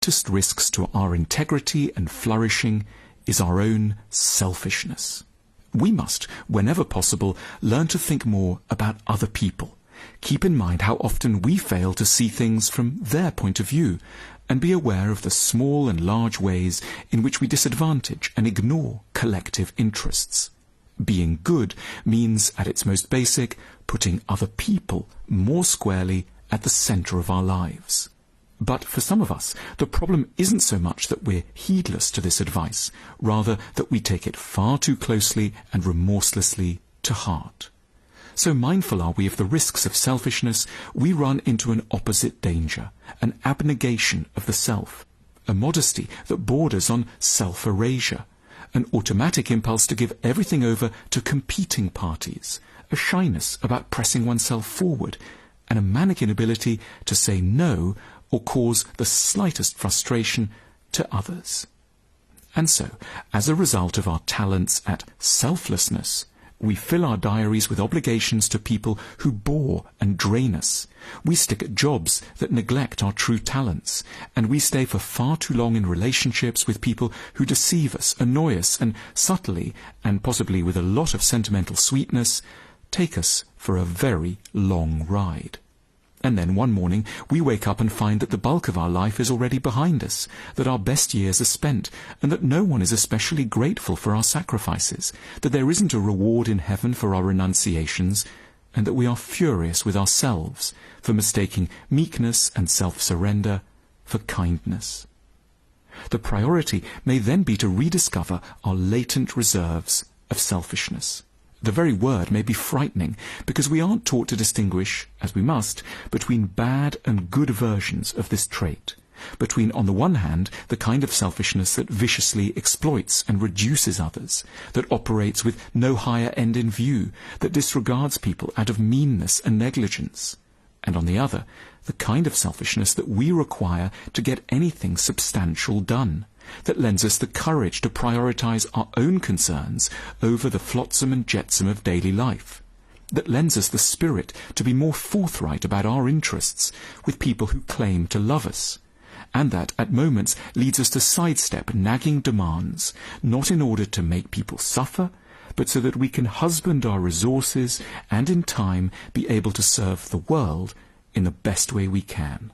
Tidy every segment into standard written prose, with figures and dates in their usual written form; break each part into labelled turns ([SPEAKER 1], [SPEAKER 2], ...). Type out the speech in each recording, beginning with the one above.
[SPEAKER 1] greatest risks to our integrity and flourishing is our own selfishness. We must, whenever possible, learn to think more about other people. Keep in mind how often we fail to see things from their point of view, and be aware of the small and large ways in which we disadvantage and ignore collective interests. Being good means, at its most basic, putting other people more squarely at the center of our lives. But for some of us, the problem isn't so much that we're heedless to this advice, rather that we take it far too closely and remorselessly to heart. So mindful are we of the risks of selfishness, we run into an opposite danger, an abnegation of the self, a modesty that borders on self-erasure, an automatic impulse to give everything over to competing parties, a shyness about pressing oneself forward, and a manic inability to say no or cause the slightest frustration to others. And so, as a result of our talents at selflessness, we fill our diaries with obligations to people who bore and drain us. We stick at jobs that neglect our true talents, and we stay for far too long in relationships with people who deceive us, annoy us, and subtly, and possibly with a lot of sentimental sweetness, take us for a very long ride. And then one morning we wake up and find that the bulk of our life is already behind us, that our best years are spent, and that no one is especially grateful for our sacrifices, that there isn't a reward in heaven for our renunciations, and that we are furious with ourselves for mistaking meekness and self-surrender for kindness. The priority may then be to rediscover our latent reserves of selfishness. The very word may be frightening, because we aren't taught to distinguish, as we must, between bad and good versions of this trait, between, on the one hand, the kind of selfishness that viciously exploits and reduces others, that operates with no higher end in view, that disregards people out of meanness and negligence, and on the other, the kind of selfishness that we require to get anything substantial done, that lends us the courage to prioritize our own concerns over the flotsam and jetsam of daily life, that lends us the spirit to be more forthright about our interests with people who claim to love us, and that at moments leads us to sidestep nagging demands, not in order to make people suffer, but so that we can husband our resources and in time be able to serve the world in the best way we can.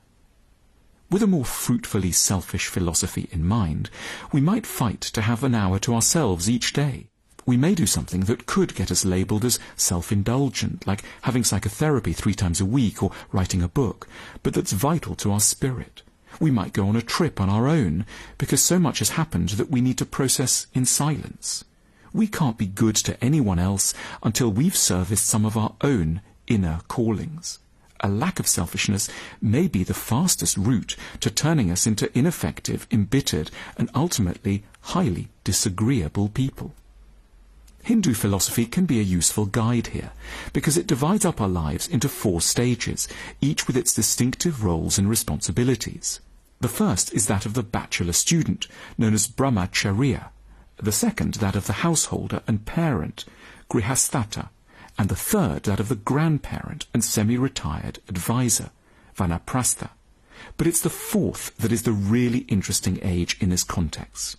[SPEAKER 1] With a more fruitfully selfish philosophy in mind, we might fight to have an hour to ourselves each day. We may do something that could get us labelled as self-indulgent, like having psychotherapy 3 times a week or writing a book, but that's vital to our spirit. We might go on a trip on our own, because so much has happened that we need to process in silence. We can't be good to anyone else until we've serviced some of our own inner callings. A lack of selfishness may be the fastest route to turning us into ineffective, embittered, and ultimately highly disagreeable people. Hindu philosophy can be a useful guide here, because it divides up our lives into 4 stages, each with its distinctive roles and responsibilities. The first is that of the bachelor student, known as brahmacharya. The second, that of the householder and parent, grihastha, and the third, that of the grandparent and semi-retired advisor, vanaprastha. But it's the 4th that is the really interesting age in this context.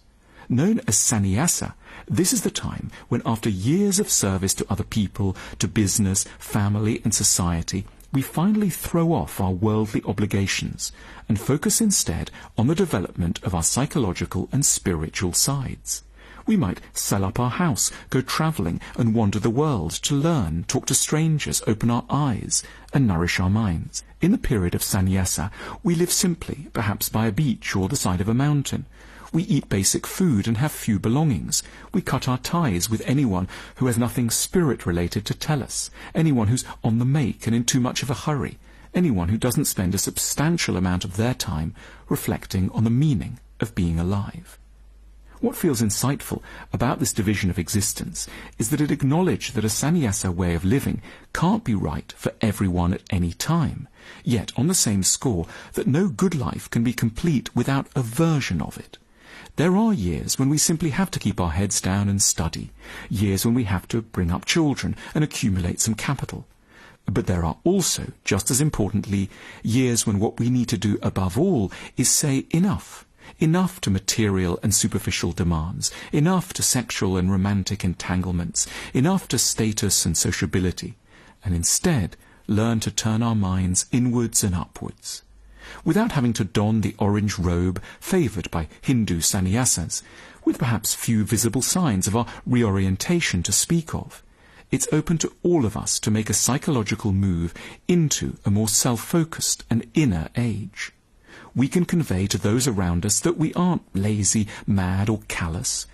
[SPEAKER 1] Known as sannyasa, this is the time when, after years of service to other people, to business, family and society, we finally throw off our worldly obligations and focus instead on the development of our psychological and spiritual sides. We might sell up our house, go travelling and wander the world to learn, talk to strangers, open our eyes and nourish our minds. In the period of sannyasa, we live simply, perhaps by a beach or the side of a mountain. We eat basic food and have few belongings. We cut our ties with anyone who has nothing spirit-related to tell us, anyone who's on the make and in too much of a hurry, anyone who doesn't spend a substantial amount of their time reflecting on the meaning of being alive. What feels insightful about this division of existence is that it acknowledges that a sannyasa way of living can't be right for everyone at any time, yet on the same score that no good life can be complete without a version of it. There are years when we simply have to keep our heads down and study, years when we have to bring up children and accumulate some capital. But there are also, just as importantly, years when what we need to do above all is say enough. Enough to material and superficial demands, enough to sexual and romantic entanglements, enough to status and sociability, and instead learn to turn our minds inwards and upwards. Without having to don the orange robe favoured by Hindu sannyasas, with perhaps few visible signs of our reorientation to speak of, it's open to all of us to make a psychological move into a more self-focused and inner age. We can convey to those around us that we aren't lazy, mad or callous.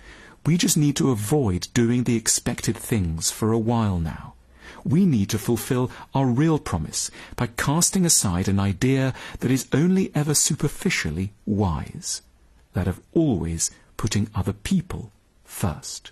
[SPEAKER 1] We just need to avoid doing the expected things for a while now. We need to fulfill our real promise by casting aside an idea that is only ever superficially wise, that of always putting other people first.